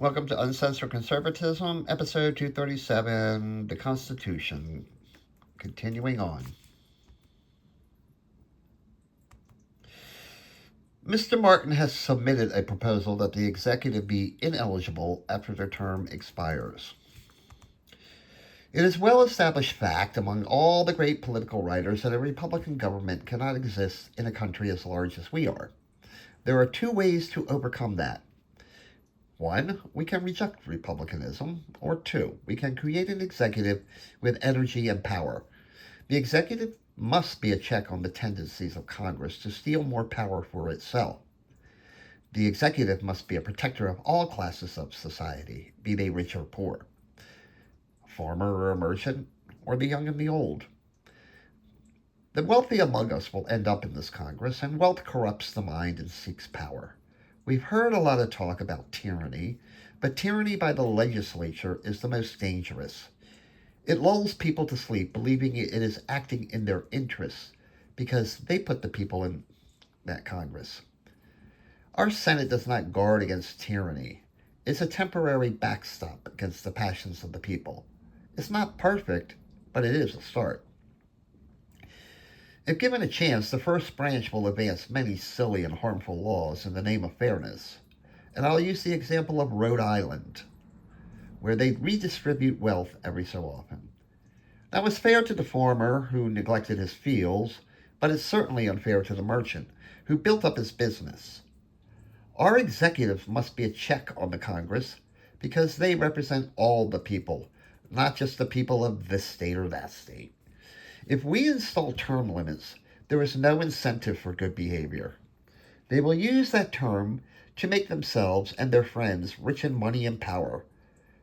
Welcome to Uncensored Conservatism, episode 237, The Constitution. Continuing on. Mr. Martin has submitted a proposal that the executive be ineligible after their term expires. It is well established fact among all the great political writers that a Republican government cannot exist in a country as large as we are. There are two ways to overcome that. One, we can reject republicanism, or two, we can create an executive with energy and power. The executive must be a check on the tendencies of Congress to steal more power for itself. The executive must be a protector of all classes of society, be they rich or poor, a farmer or a merchant, or the young and the old. The wealthy among us will end up in this Congress, and wealth corrupts the mind and seeks power. We've heard a lot of talk about tyranny, but tyranny by the legislature is the most dangerous. It lulls people to sleep, believing it is acting in their interests because they put the people in that Congress. Our Senate does not guard against tyranny. It's a temporary backstop against the passions of the people. It's not perfect, but it is a start. If given a chance, the first branch will advance many silly and harmful laws in the name of fairness. And I'll use the example of Rhode Island, where they redistribute wealth every so often. That was fair to the farmer who neglected his fields, but it's certainly unfair to the merchant who built up his business. Our executives must be a check on the Congress because they represent all the people, not just the people of this state or that state. If we install term limits, there is no incentive for good behavior. They will use that term to make themselves and their friends rich in money and power.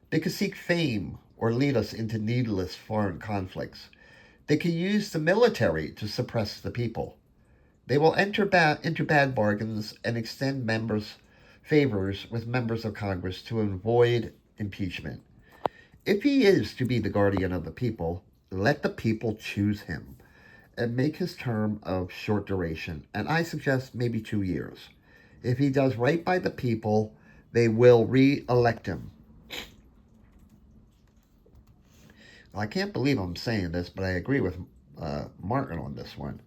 They could seek fame or lead us into needless foreign conflicts. They can use the military to suppress the people. They will enter into bad bargains and extend favors with members of Congress to avoid impeachment. If he is to be the guardian of the people, let the people choose him and make his term of short duration, and I suggest maybe 2 years. If he does right by the people, they will re-elect him. Well, I can't believe I'm saying this, but I agree with Martin on this one.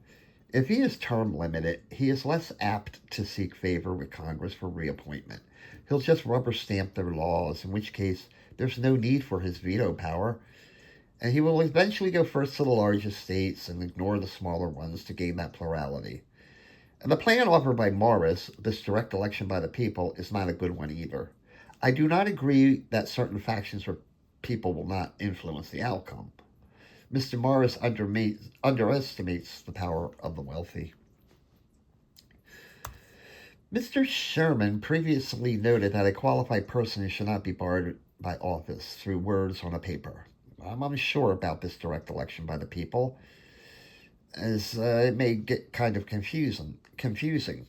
If he is term limited, he is less apt to seek favor with Congress for reappointment. He'll just rubber stamp their laws, in which case there's no need for his veto power, and he will eventually go first to the largest states and ignore the smaller ones to gain that plurality. And the plan offered by Morris, this direct election by the people, is not a good one either. I do not agree that certain factions or people will not influence the outcome. Mr. Morris underestimates the power of the wealthy. Mr. Sherman previously noted that a qualified person should not be barred by office through words on a paper. I'm unsure about this direct election by the people, as it may get kind of confusing.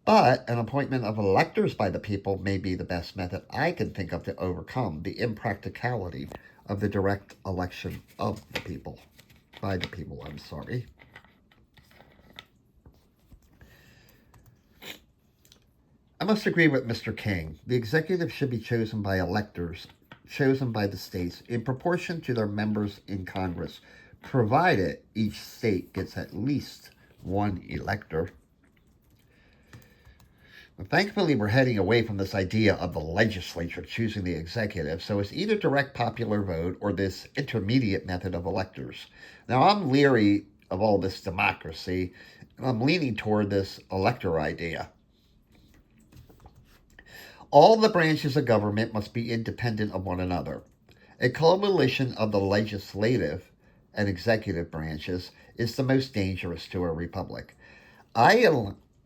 But an appointment of electors by the people may be the best method I can think of to overcome the impracticality of the direct election of the people. By the people, I'm sorry. I must agree with Mr. King. The executive should be chosen by electors, chosen by the states, in proportion to their members in Congress, provided each state gets at least one elector. Thankfully, we're heading away from this idea of the legislature choosing the executive, so it's either direct popular vote or this intermediate method of electors. Now, I'm leery of all this democracy, and I'm leaning toward this elector idea. All the branches of government must be independent of one another. A coalition of the legislative and executive branches is the most dangerous to a republic. I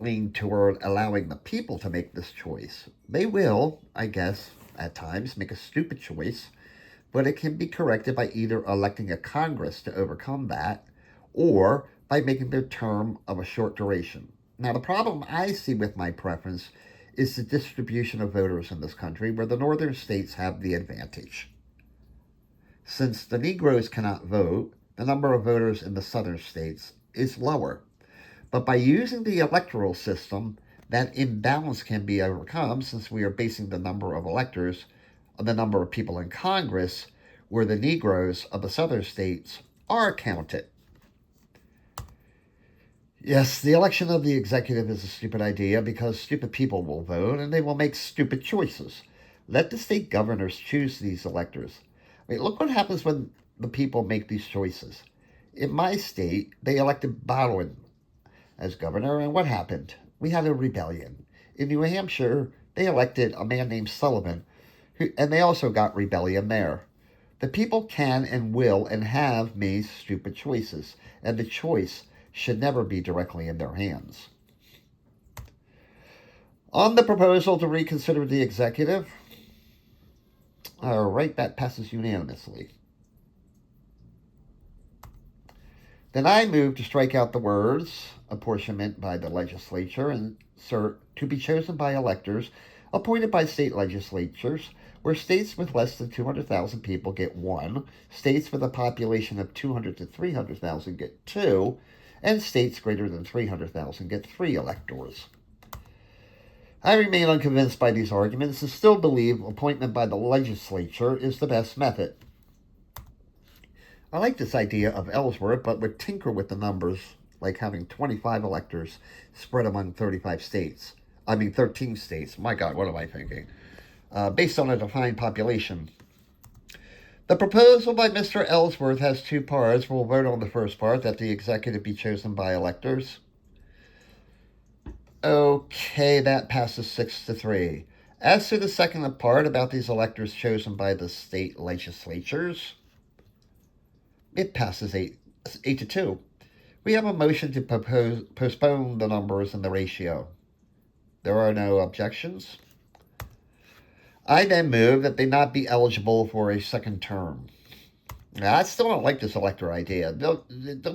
lean toward allowing the people to make this choice. They will, I guess, at times make a stupid choice, but it can be corrected by either electing a Congress to overcome that or by making their term of a short duration. Now, the problem I see with my preference is the distribution of voters in this country, where the northern states have the advantage. Since the Negroes cannot vote, the number of voters in the southern states is lower. But by using the electoral system, That imbalance can be overcome since we are basing the number of electors on the number of people in Congress, where the Negroes of the southern states are counted. Yes, the election of the executive is a stupid idea because stupid people will vote and they will make stupid choices. Let the state governors choose these electors. I mean, look what happens when the people make these choices. In my state, they elected Baldwin as governor, and what happened? We had a rebellion. In New Hampshire, they elected a man named Sullivan, and they also got rebellion there. The people can and will and have made stupid choices, and the choice should never be directly in their hands. On the proposal to reconsider the executive, all right, that passes unanimously. Then I move to strike out the words apportionment by the legislature and insert to be chosen by electors appointed by state legislatures, where states with less than 200,000 people get one, states with a population of 200 to 300,000 get two, and states greater than 300,000 get three electors. I remain unconvinced by these arguments and still believe appointment by the legislature is the best method. I like this idea of Ellsworth, but would tinker with the numbers, like having 25 electors spread among 13 states. My God, what am I thinking? Based on a defined population. The proposal by Mr. Ellsworth has two parts. We'll vote on the first part, that the executive be chosen by electors. Okay, that passes 6-3. As to the second part about these electors chosen by the state legislatures, it passes 8-2. We have a motion to postpone the numbers and the ratio. There are no objections. I then move that they not be eligible for a second term. Now, I still don't like this elector idea. They'll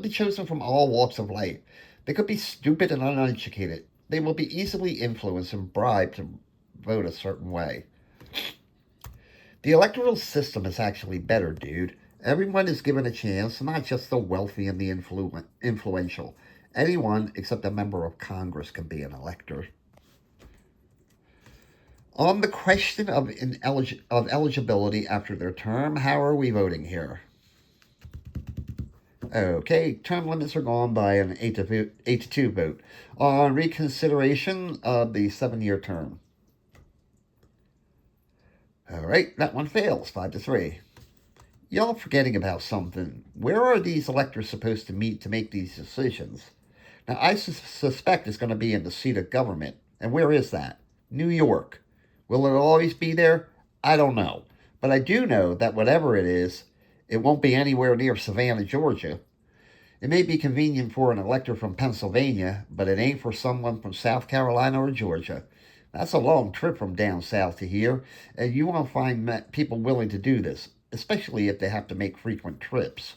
be chosen from all walks of life. They could be stupid and uneducated. They will be easily influenced and bribed to vote a certain way. The electoral system is actually better, dude. Everyone is given a chance, not just the wealthy and the influential. Anyone except a member of Congress can be an elector. On the question of eligibility after their term, how are we voting here? Okay, term limits are gone by an 8-2 vote. On reconsideration of the 7-year term. All right, that one fails, 5-3. Y'all forgetting about something. Where are these electors supposed to meet to make these decisions? Now, I suspect it's going to be in the seat of government. And where is that? New York. Will it always be there? I don't know. But I do know that whatever it is, it won't be anywhere near Savannah, Georgia. It may be convenient for an elector from Pennsylvania, but it ain't for someone from South Carolina or Georgia. That's a long trip from down south to here, and you won't find people willing to do this, especially if they have to make frequent trips.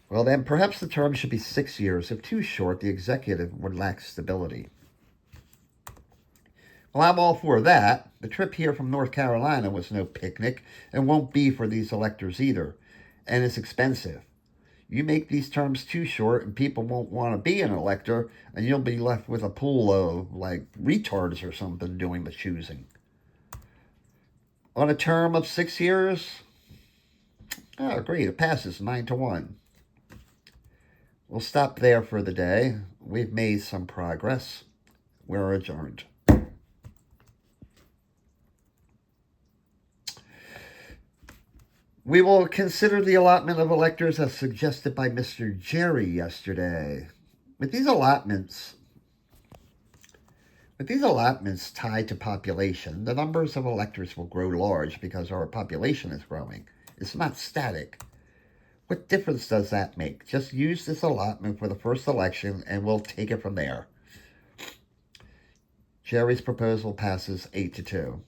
Well, then, perhaps the term should be 6 years. If too short, the executive would lack stability. Well, I'm all for that. The trip here from North Carolina was no picnic, and won't be for these electors either. And it's expensive. You make these terms too short, and people won't want to be an elector, and you'll be left with a pool of, like, retards or something doing the choosing. On a term of 6 years, great, it passes 9-1. We'll stop there for the day. We've made some progress. We're adjourned. We will consider the allotment of electors as suggested by Mr. Jerry yesterday. With these allotments tied to population, the numbers of electors will grow large because our population is growing. It's not static. What difference does that make? Just use this allotment for the first election and we'll take it from there. Jerry's proposal passes 8-2.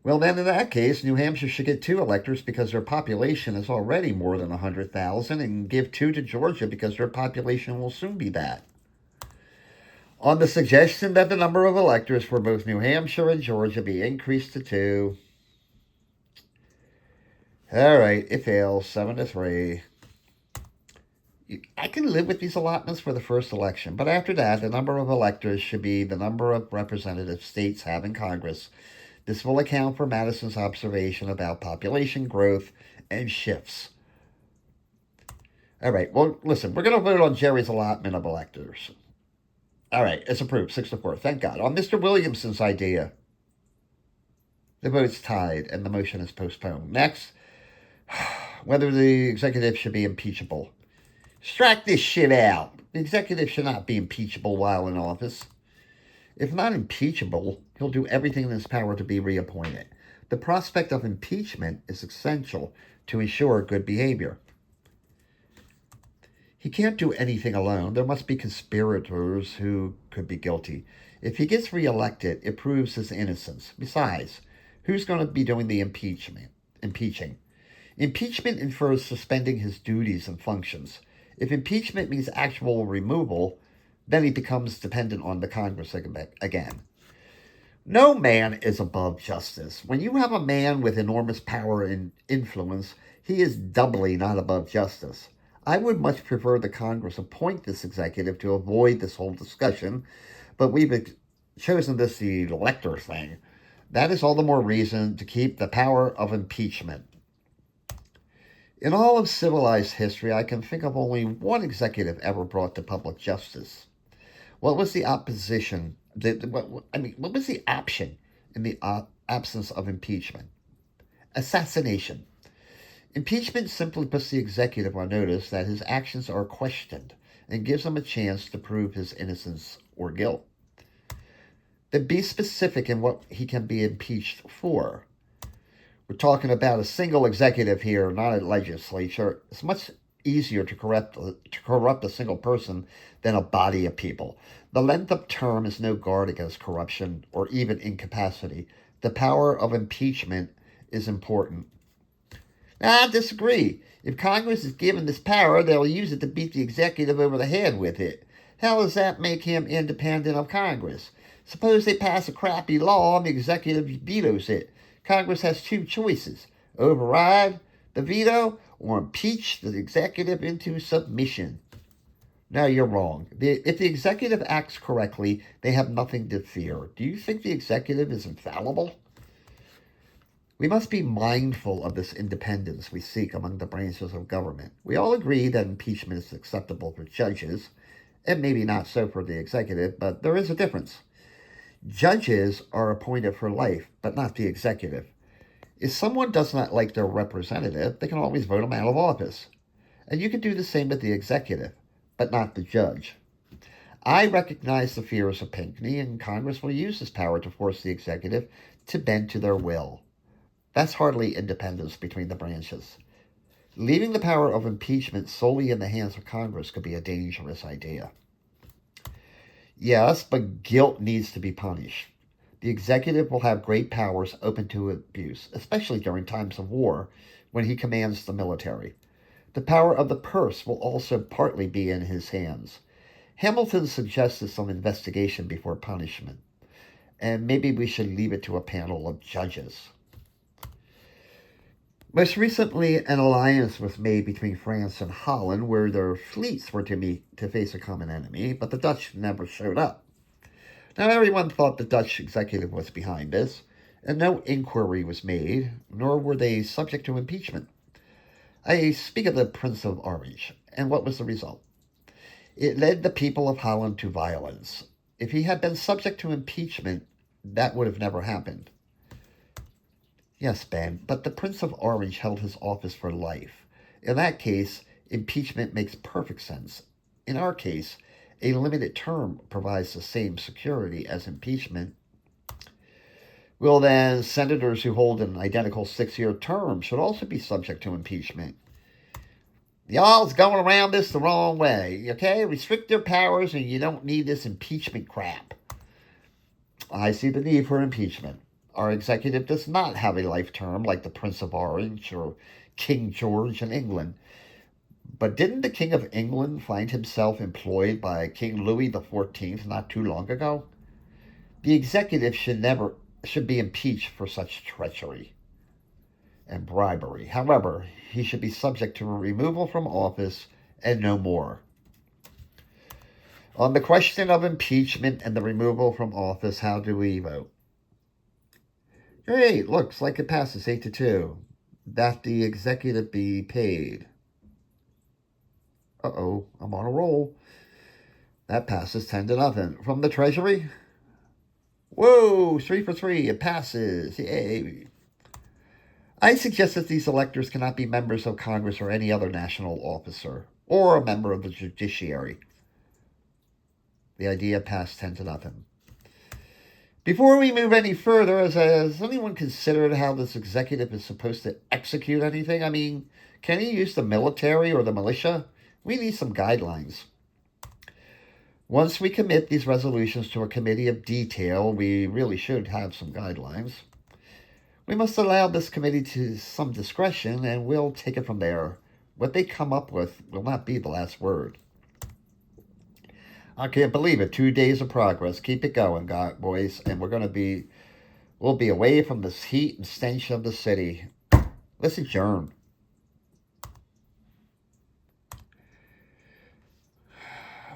Well, then, in that case, New Hampshire should get 2 electors because their population is already more than 100,000, and give 2 to Georgia because their population will soon be that. On the suggestion that the number of electors for both New Hampshire and Georgia be increased to 2. All right, it fails, 7-3. I can live with these allotments for the first election, but after that, the number of electors should be the number of representatives states have in Congress. This will account for Madison's observation about population growth and shifts. All right, well, listen, we're going to vote on Jerry's allotment of electors. All right, it's approved, 6-4. Thank God. On Mr. Williamson's idea, the vote's tied and the motion is postponed. Next, whether the executive should be impeachable. Strike this shit out. The executive should not be impeachable while in office. If not impeachable, he'll do everything in his power to be reappointed. The prospect of impeachment is essential to ensure good behavior. He can't do anything alone. There must be conspirators who could be guilty. If he gets reelected, it proves his innocence. Besides, who's going to be doing the impeaching? Impeachment infers suspending his duties and functions. If impeachment means actual removal, then he becomes dependent on the Congress again. No man is above justice. When you have a man with enormous power and influence, he is doubly not above justice. I would much prefer the Congress appoint this executive to avoid this whole discussion, but we've chosen this elector thing. That is all the more reason to keep the power of impeachment. In all of civilized history, I can think of only one executive ever brought to public justice. What was the opposition? What was the option in the absence of impeachment? Assassination. Impeachment simply puts the executive on notice that his actions are questioned and gives him a chance to prove his innocence or guilt. Then be specific in what he can be impeached for. We're talking about a single executive here, not a legislature. It's much easier to corrupt a single person than a body of people. The length of term is no guard against corruption or even incapacity. The power of impeachment is important. Now, I disagree. If Congress is given this power, they'll use it to beat the executive over the head with it. How does that make him independent of Congress? Suppose they pass a crappy law and the executive vetoes it. Congress has two choices: override the veto or impeach the executive into submission. No, you're wrong. If the executive acts correctly, they have nothing to fear. Do you think the executive is infallible? We must be mindful of this independence we seek among the branches of government. We all agree that impeachment is acceptable for judges, and maybe not so for the executive, but there is a difference. Judges are appointed for life, but not the executive. If someone does not like their representative, they can always vote him out of office. And you can do the same with the executive, but not the judge. I recognize the fears of Pinckney, and Congress will use this power to force the executive to bend to their will. That's hardly independence between the branches. Leaving the power of impeachment solely in the hands of Congress could be a dangerous idea. Yes, but guilt needs to be punished. The executive will have great powers open to abuse, especially during times of war when he commands the military. The power of the purse will also partly be in his hands. Hamilton suggested some investigation before punishment, and maybe we should leave it to a panel of judges. Most recently, an alliance was made between France and Holland where their fleets were to meet to face a common enemy, but the Dutch never showed up. Now, everyone thought the Dutch executive was behind this, and no inquiry was made, nor were they subject to impeachment. I speak of the Prince of Orange, and what was the result? It led the people of Holland to violence. If he had been subject to impeachment, that would have never happened. Yes, Ben, but the Prince of Orange held his office for life. In that case, impeachment makes perfect sense. In our case, a limited term provides the same security as impeachment. Well, then, senators who hold an identical 6-year term should also be subject to impeachment. Y'all's going around this the wrong way, okay? Restrict their powers and you don't need this impeachment crap. I see the need for impeachment. Our executive does not have a life term like the Prince of Orange or King George in England. But didn't the King of England find himself employed by King Louis XIV not too long ago? The executive should be impeached for such treachery and bribery. However, he should be subject to removal from office and no more. On the question of impeachment and the removal from office, how do we vote? Great, looks like it passes 8-2. That the executive be paid. Uh-oh, I'm on a roll. That passes 10-0. From the Treasury? Whoa, 3 for 3. It passes. Yay. I suggest that these electors cannot be members of Congress or any other national officer, or a member of the judiciary. The idea passed 10-0. Before we move any further, has anyone considered how this executive is supposed to execute anything? I mean, can he use the military or the militia? We need some guidelines. Once we commit these resolutions to a committee of detail, we really should have some guidelines. We must allow this committee to some discretion, and we'll take it from there. What they come up with will not be the last word. I can't believe it. 2 days of progress. Keep it going, boys. And we'll be away from this heat and stench of the city. Let's adjourn.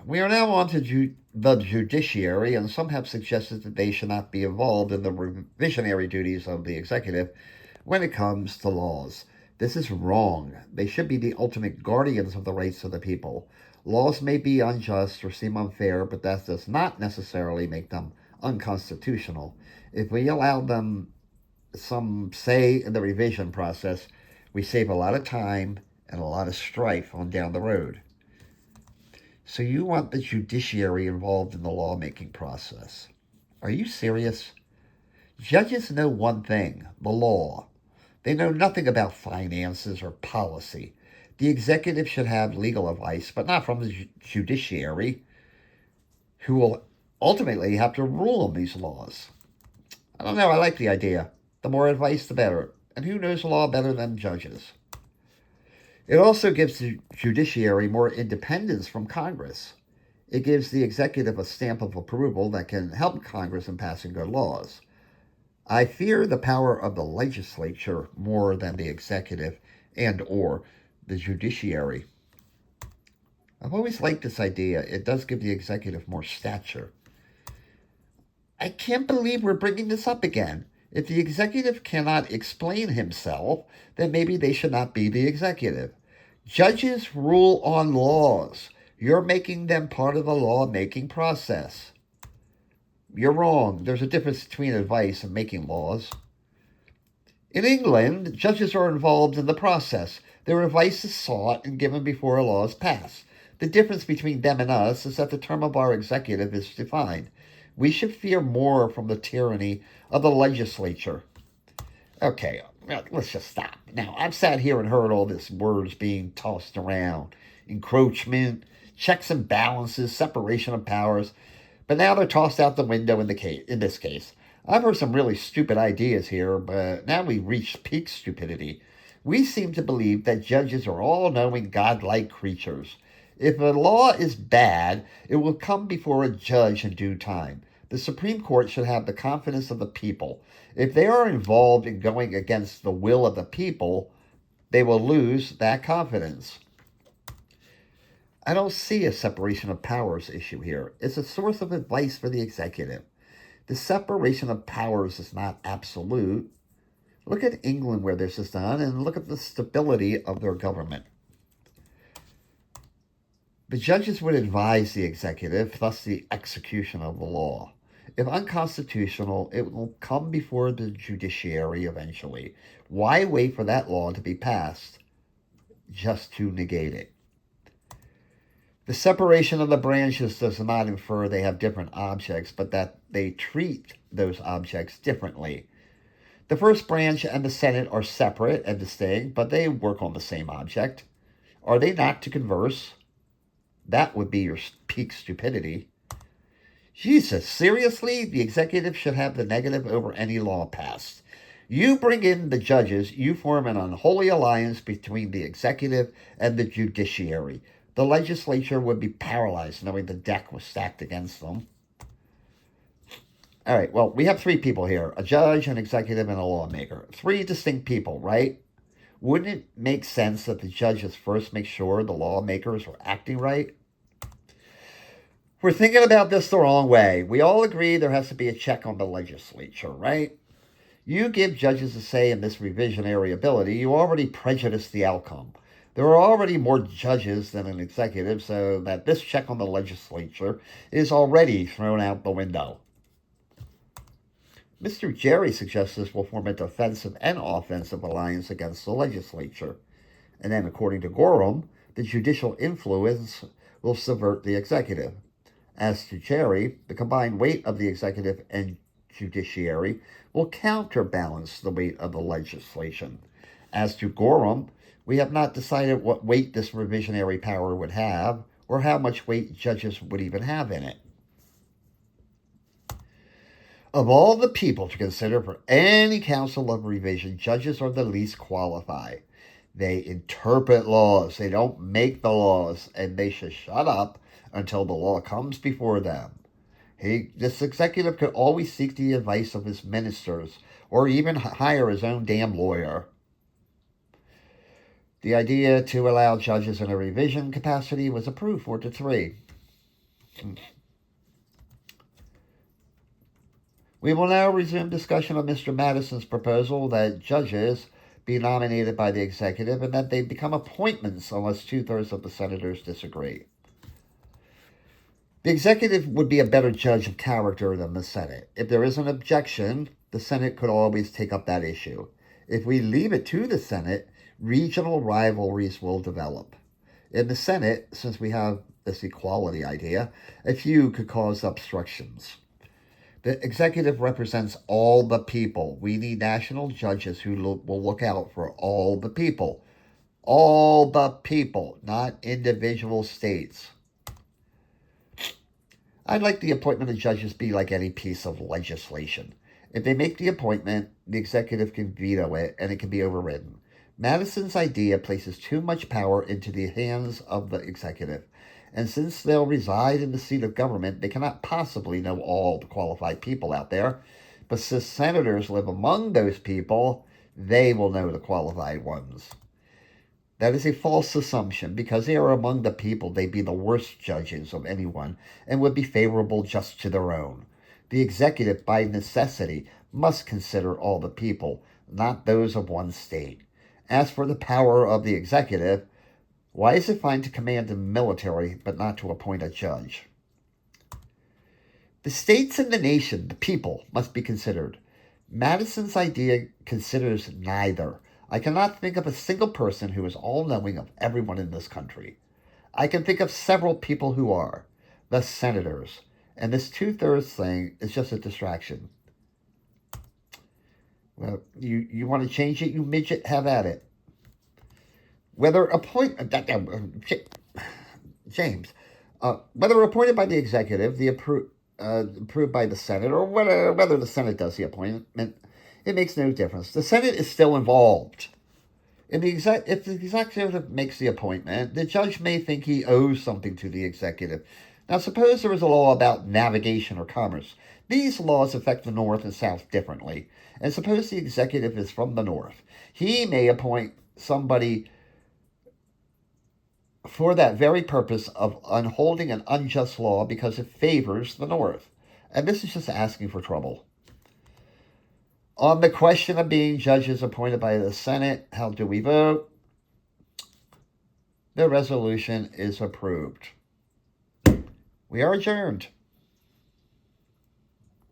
We are now on to the judiciary, and some have suggested that they should not be involved in the revisionary duties of the executive when it comes to laws. This is wrong. They should be the ultimate guardians of the rights of the people. Laws may be unjust or seem unfair, but that does not necessarily make them unconstitutional. If we allow them some say in the revision process, we save a lot of time and a lot of strife on down the road. So you want the judiciary involved in the lawmaking process. Are you serious? Judges know one thing, the law. They know nothing about finances or policy. The executive should have legal advice, but not from the judiciary, who will ultimately have to rule on these laws. I don't know, I like the idea. The more advice, the better. And who knows law better than judges? It also gives the judiciary more independence from Congress. It gives the executive a stamp of approval that can help Congress in passing good laws. I fear the power of the legislature more than the executive and or the judiciary. I've always liked this idea. It does give the executive more stature. I can't believe we're bringing this up again. If the executive cannot explain himself, then maybe they should not be the executive. Judges rule on laws. You're making them part of the lawmaking process. You're wrong. There's a difference between advice and making laws. In England, judges are involved in the process. Their advice is sought and given before a law is passed. The difference between them and us is that the term of our executive is defined. We should fear more from the tyranny of the legislature. Okay, let's just stop. Now, I've sat here and heard all these words being tossed around. Encroachment, checks and balances, separation of powers. But now they're tossed out the window in this case. I've heard some really stupid ideas here, but now we've reached peak stupidity. We seem to believe that judges are all-knowing, godlike creatures. If a law is bad, it will come before a judge in due time. The Supreme Court should have the confidence of the people. If they are involved in going against the will of the people, they will lose that confidence. I don't see a separation of powers issue here. It's a source of advice for the executive. The separation of powers is not absolute. Look at England where this is done, and look at the stability of their government. The judges would advise the executive, thus the execution of the law. If unconstitutional, it will come before the judiciary eventually. Why wait for that law to be passed just to negate it? The separation of the branches does not infer they have different objects, but that they treat those objects differently. The first branch and the Senate are separate and distinct, but they work on the same object. Are they not to converse? That would be your peak stupidity. Jesus, seriously? The executive should have the negative over any law passed. You bring in the judges, you form an unholy alliance between the executive and the judiciary. The legislature would be paralyzed knowing the deck was stacked against them. All right, well, we have three people here, a judge, an executive, and a lawmaker. Three distinct people, right? Wouldn't it make sense that the judges first make sure the lawmakers are acting right? We're thinking about this the wrong way. We all agree there has to be a check on the legislature, right? You give judges a say in this revisionary ability, you already prejudice the outcome. There are already more judges than an executive, so that this check on the legislature is already thrown out the window. Mr. Jerry suggests this will form a defensive and offensive alliance against the legislature. And then, according to Gorham, the judicial influence will subvert the executive. As to Jerry, the combined weight of the executive and judiciary will counterbalance the weight of the legislation. As to Gorham, we have not decided what weight this revisionary power would have, or how much weight judges would even have in it. Of all the people to consider for any council of revision, judges are the least qualified. They interpret laws, they don't make the laws, and they should shut up until the law comes before them. This executive could always seek the advice of his ministers, or even hire his own damn lawyer. The idea to allow judges in a revision capacity was approved 4-3. We will now resume discussion of Mr. Madison's proposal that judges be nominated by the executive and that they become appointments unless 2/3 of the senators disagree. The executive would be a better judge of character than the Senate. If there is an objection, the Senate could always take up that issue. If we leave it to the Senate, regional rivalries will develop. In the Senate, since we have this equality idea, a few could cause obstructions. The executive represents all the people. We need national judges who will look out for all the people. All the people, not individual states. I'd like the appointment of judges be like any piece of legislation. If they make the appointment, the executive can veto it and it can be overridden. Madison's idea places too much power into the hands of the executive. And since they'll reside in the seat of government, they cannot possibly know all the qualified people out there. But since senators live among those people, they will know the qualified ones. That is a false assumption. Because they are among the people, they'd be the worst judges of anyone and would be favorable just to their own. The executive, by necessity, must consider all the people, not those of one state. As for the power of the executive, why is it fine to command the military, but not to appoint a judge? The states and the nation, the people, must be considered. Madison's idea considers neither. I cannot think of a single person who is all-knowing of everyone in this country. I can think of several people who are. The senators. And this 2/3 thing is just a distraction. Well, you want to change it, you midget, have at it. Whether appointed by the executive, approved by the Senate, or whether the Senate does the appointment, it makes no difference. The Senate is still involved. If the executive makes the appointment, the judge may think he owes something to the executive. Now, suppose there is a law about navigation or commerce. These laws affect the North and South differently. And suppose the executive is from the North. He may appoint somebody for that very purpose of upholding an unjust law because it favors the North. And this is just asking for trouble. On the question of being judges appointed by the Senate, how do we vote? The resolution is approved. We are adjourned.